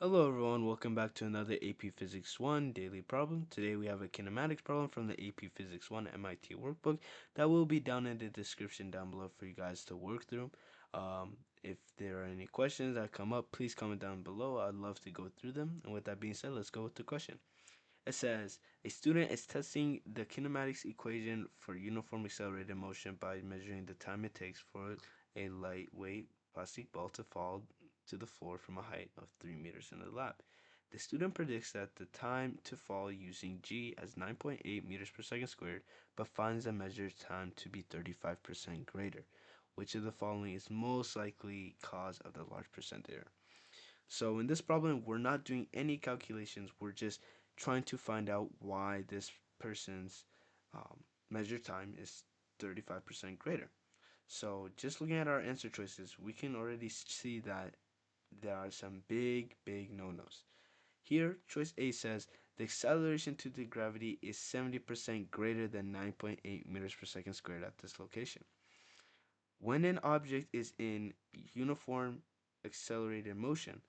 Hello everyone, welcome back to another AP Physics 1 daily problem. Today we have a kinematics problem from the AP Physics 1 MIT workbook that will be down in the description down below for you guys to work through. If there are any questions that come up, please comment down below. I'd love to go through them. And with that being said, let's go with the question. It says, a student is testing the kinematics equation for uniform accelerated motion by measuring the time it takes for a lightweight plastic ball to fall to the floor from a height of 3 meters in the lab. The student predicts that the time to fall using g as 9.8 meters per second squared, but finds the measured time to be 35% greater. Which of the following is most likely cause of the large percent error? So in this problem, we're not doing any calculations. We're just trying to find out why this person's measured time is 35% greater. So just looking at our answer choices, we can already see that there are some big no-nos. Here, choice A says the acceleration to the gravity is 70% greater than 9.8 meters per second squared at this location. When an object is in uniform accelerated motion,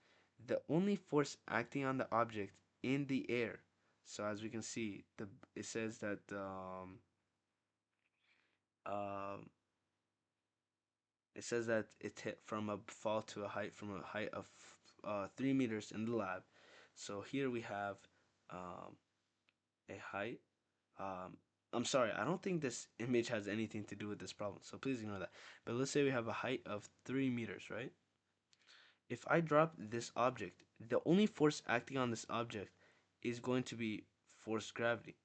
the only force acting on the object in the air. So as we can see, it says that um, it says that it hit from a fall to a height from a height of 3 meters in the lab. So here we have um, a height. Um, I'm sorry, I don't think this image has anything to do with this problem, so please ignore that. But let's say we have a height of 3 meters, right? If I drop this object, the only force acting on this object is going to be force gravity.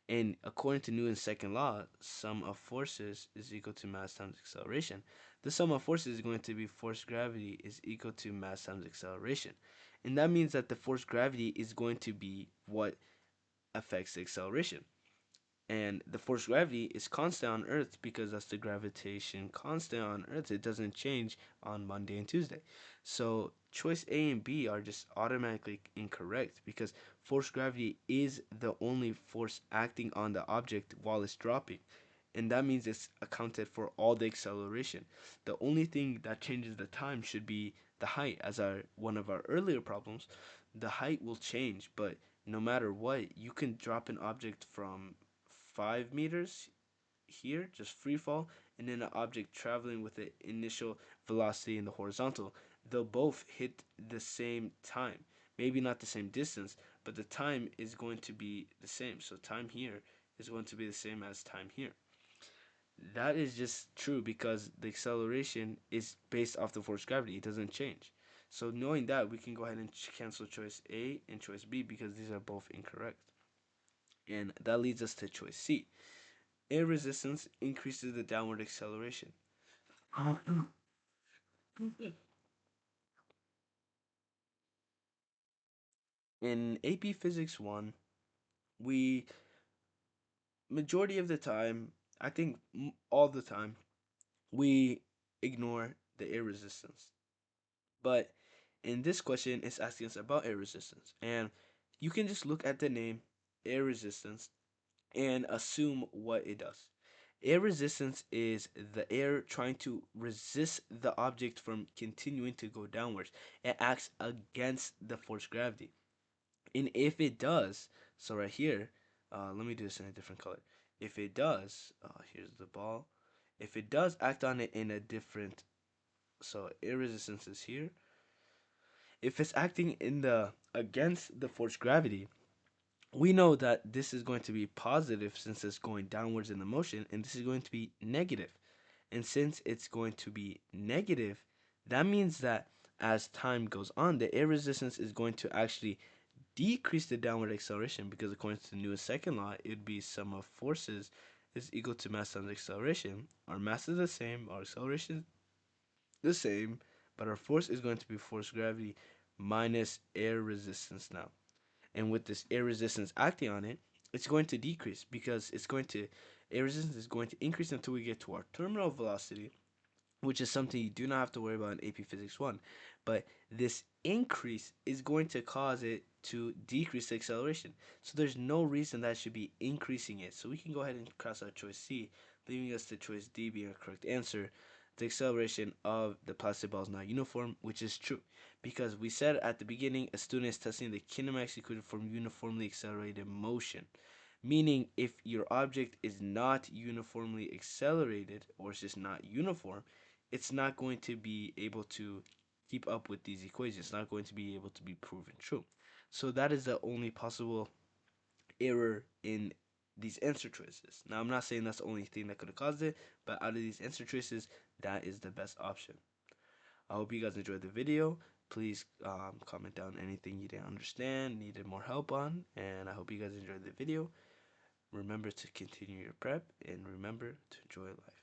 And according to Newton's second law, sum of forces is equal to mass times acceleration. The sum of forces is going to be force gravity is equal to mass times acceleration. And that means that the force gravity is going to be what affects the acceleration. And the force gravity is constant on Earth because that's the gravitation constant on Earth. It doesn't change on Monday and Tuesday. So choice A and B are just automatically incorrect because force gravity is the only force acting on the object while it's dropping. And that means it's accounted for all the acceleration. The only thing that changes the time should be the height. As our one of our earlier problems, the height will change, but no matter what, you can drop an object from 5 meters here, just free fall, and then an object traveling with the initial velocity in the horizontal. They'll both hit the same time. Maybe not the same distance, but the time is going to be the same. So time here is going to be the same as time here. That is just true because the acceleration is based off the force gravity. It doesn't change. So knowing that, we can go ahead and cancel choice A and choice B because these are both incorrect. And that leads us to choice C. Air resistance increases the downward acceleration. In AP Physics 1, we, majority of the time, I think all the time, we ignore the air resistance. But in this question, it's asking us about air resistance. And you can just look at the name air resistance and assume what it does. Air resistance is the air trying to resist the object from continuing to go downwards. It acts against the force gravity. And if it does, so right here, let me do this in a different color. If it does, here's the ball. If it does act on it in a different, so air resistance is here. If it's acting in the against the force gravity, we know that this is going to be positive since it's going downwards in the motion, and this is going to be negative. And since it's going to be negative, that means that as time goes on, the air resistance is going to actually decrease the downward acceleration because according to Newton's second law, it would be sum of forces is equal to mass times acceleration. Our mass is the same, our acceleration is the same, but our force is going to be force gravity minus air resistance now. And with this air resistance acting on it, it's going to decrease because air resistance is going to increase until we get to our terminal velocity, which is something you do not have to worry about in AP Physics 1. But this increase is going to cause it to decrease the acceleration. So there's no reason that should be increasing it. So we can go ahead and cross out choice C, leaving us to choice D being a correct answer. the acceleration of the plastic ball is not uniform, which is true. Because we said at the beginning, a student is testing the kinematics equation for uniformly accelerated motion. Meaning, if your object is not uniformly accelerated, or it's just not uniform, it's not going to be able to keep up with these equations. It's not going to be able to be proven true. So that is the only possible error in these answer choices. Now, I'm not saying that's the only thing that could have caused it, but out of these answer choices, that is the best option. I hope you guys enjoyed the video. Please comment down anything you didn't understand, needed more help on, and I hope you guys enjoyed the video. Remember to continue your prep, and remember to enjoy life.